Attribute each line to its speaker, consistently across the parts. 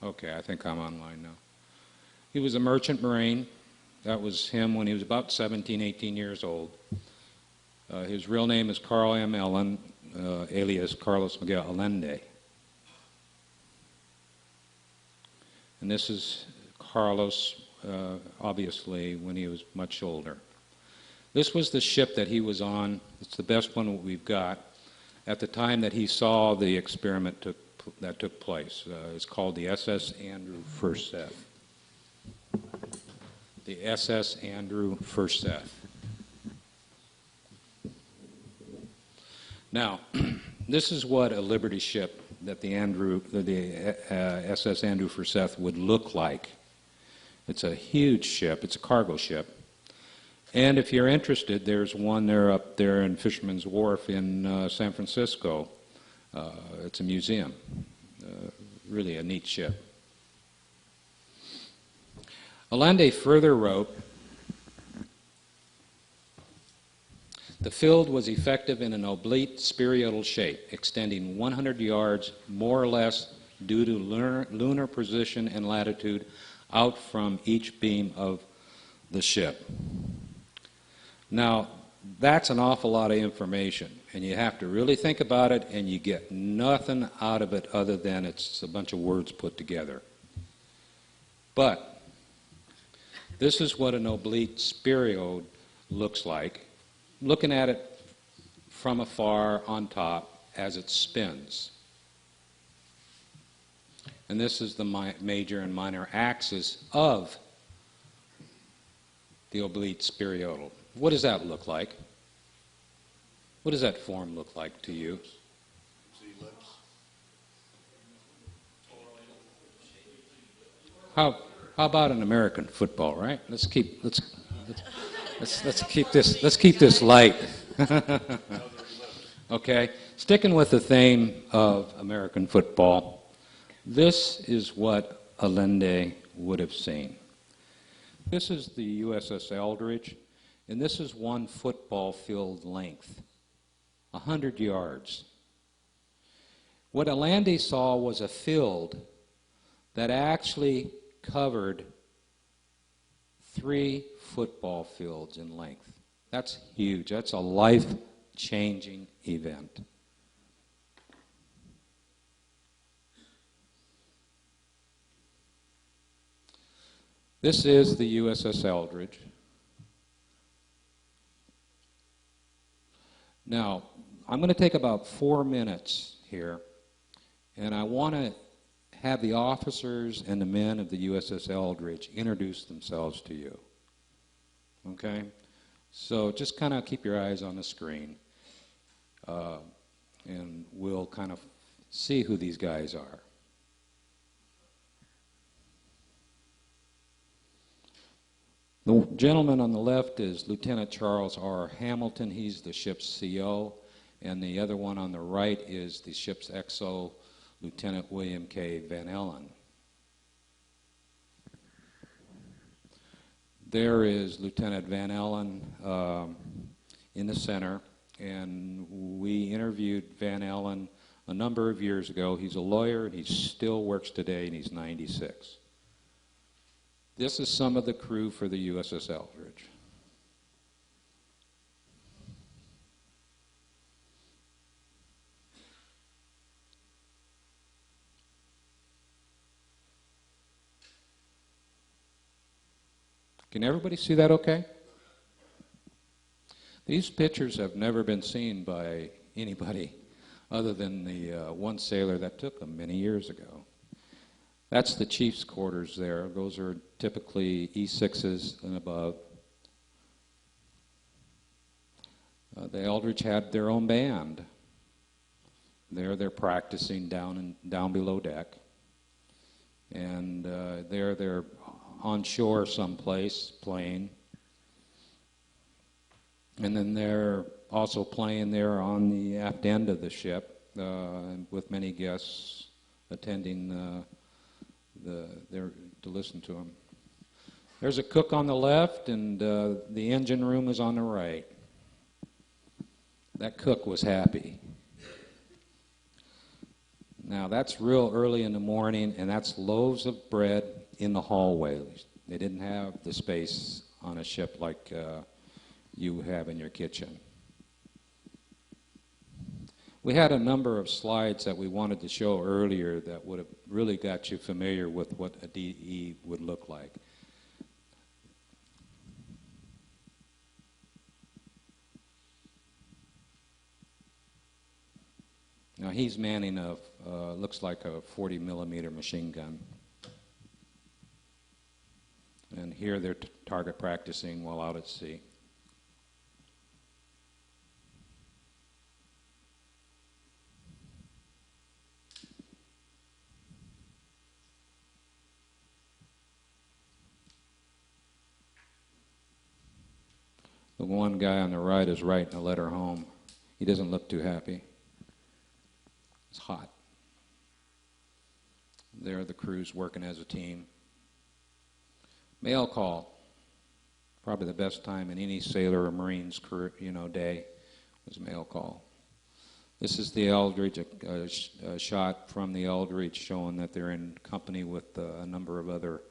Speaker 1: Okay, I think I'm online now. He was a merchant marine. That was him when he was about 17, 18 years old. His real name is Carl M. Ellen, alias Carlos Miguel Allende. And this is Carlos, obviously, when he was much older. This was the ship that he was on. It's the best one we've got. At the time that he saw the experiment that took place. It's called the SS Andrew Forsyth. The SS Andrew Forsyth. Now, this is what a Liberty ship that the SS Andrew Forsyth would look like. It's a huge ship. It's a cargo ship. And if you're interested, there's one there up there in Fisherman's Wharf in San Francisco. It's a museum. Really a neat ship. Allende further wrote, the field was effective in an oblique spheroidal shape, extending 100 yards, more or less, due to lunar position and latitude, out from each beam of the ship. Now, that's an awful lot of information, and you have to really think about it, and you get nothing out of it other than it's a bunch of words put together. But this is what an oblique spheroid looks like, looking at it from afar on top as it spins. And this is the major and minor axis of the oblique spheroidal. What does that look like? What does that form look like to you? How about an American football, right? Let's keep this light. Okay, sticking with the theme of American football, this is what Allende would have seen. This is the USS Eldridge, and this is one football field length, 100 yards. What Allende saw was a field that actually covered 3 football fields in length. That's huge. That's a life-changing event. This is the USS Eldridge. Now, I'm going to take about 4 minutes here, and I want to have the officers and the men of the USS Eldridge introduce themselves to you. Okay? So just kind of keep your eyes on the screen, and we'll kind of see who these guys are. The gentleman on the left is Lieutenant Charles R. Hamilton. He's the ship's CO. And the other one on the right is the ship's XO, Lieutenant William K. Van Allen. There is Lieutenant Van Allen in the center, and we interviewed Van Allen a number of years ago. He's a lawyer. He still works today, and he's 96. This is some of the crew for the USS Eldridge. Can everybody see that okay? These pictures have never been seen by anybody other than the one sailor that took them many years ago. That's the chief's quarters there. Those are typically E6s and above. The Eldridge had their own band. There they're practicing down below deck. And they're on shore someplace playing. And then they're also playing there on the aft end of the ship with many guests attending there to listen to them. There's a cook on the left, and the engine room is on the right. That cook was happy. Now that's real early in the morning, and that's loaves of bread in the hallway. They didn't have the space on a ship like you have in your kitchen. We had a number of slides that we wanted to show earlier that would have really got you familiar with what a DE would look like. Now he's manning a, looks like a 40 millimeter machine gun. And here they're target practicing while out at sea. The one guy on the right is writing a letter home. He doesn't look too happy. It's hot. There are the crews working as a team. Mail call. Probably the best time in any sailor or Marine's career, day was mail call. This is the Eldridge, a shot from the Eldridge showing that they're in company with a number of other,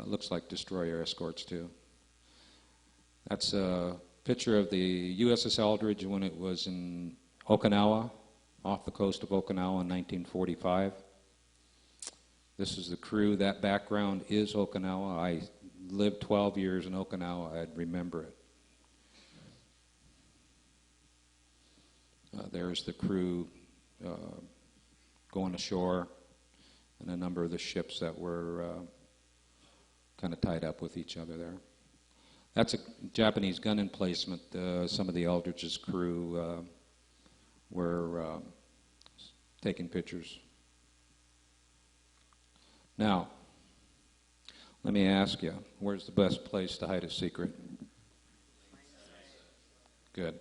Speaker 1: looks like destroyer escorts too. That's a picture of the USS Eldridge when it was in Okinawa, off the coast of Okinawa in 1945. This is the crew. That background is Okinawa. I lived 12 years in Okinawa. I'd remember it. There's the crew going ashore and a number of the ships that were kind of tied up with each other there. That's a Japanese gun emplacement. Some of the Eldridge's crew were taking pictures. Now, let me ask you, where's the best place to hide a secret? Good.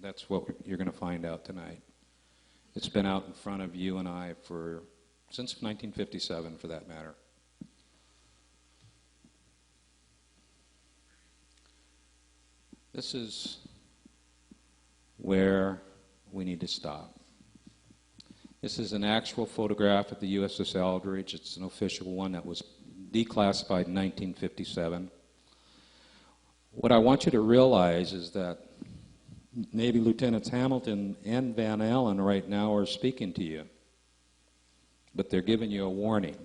Speaker 1: That's what you're going to find out tonight. It's been out in front of you and I since 1957, for that matter. This is where we need to stop. This is an actual photograph of the USS Eldridge. It's an official one that was declassified in 1957. What I want you to realize is that Navy Lieutenants Hamilton and Van Allen right now are speaking to you, but they're giving you a warning.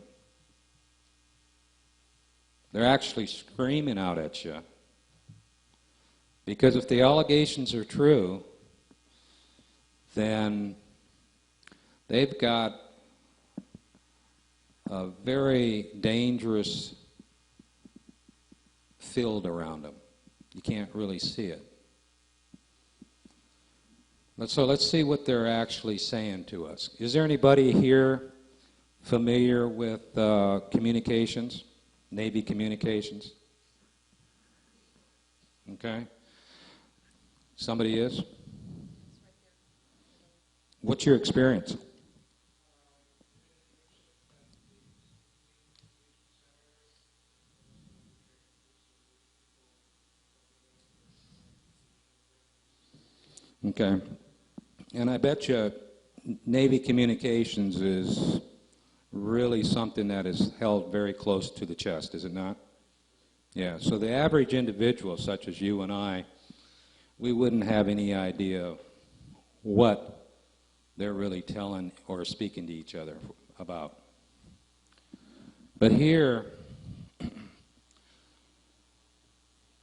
Speaker 1: They're actually screaming out at you. Because if the allegations are true, then they've got a very dangerous field around them. You can't really see it. So let's see what they're actually saying to us. Is there anybody here familiar with communications, Navy communications? Okay. Somebody is? What's your experience? Okay. And I bet you Navy communications is really something that is held very close to the chest, is it not? Yeah, so the average individual, such as you and I, we wouldn't have any idea what they're really telling or speaking to each other about. But here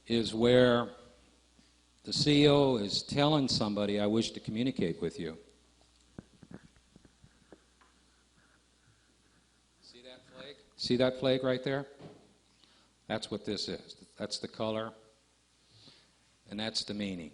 Speaker 1: is where the CEO is telling somebody, I wish to communicate with you. See that flag? See that flag right there? That's what this is. That's the color, and that's the meaning.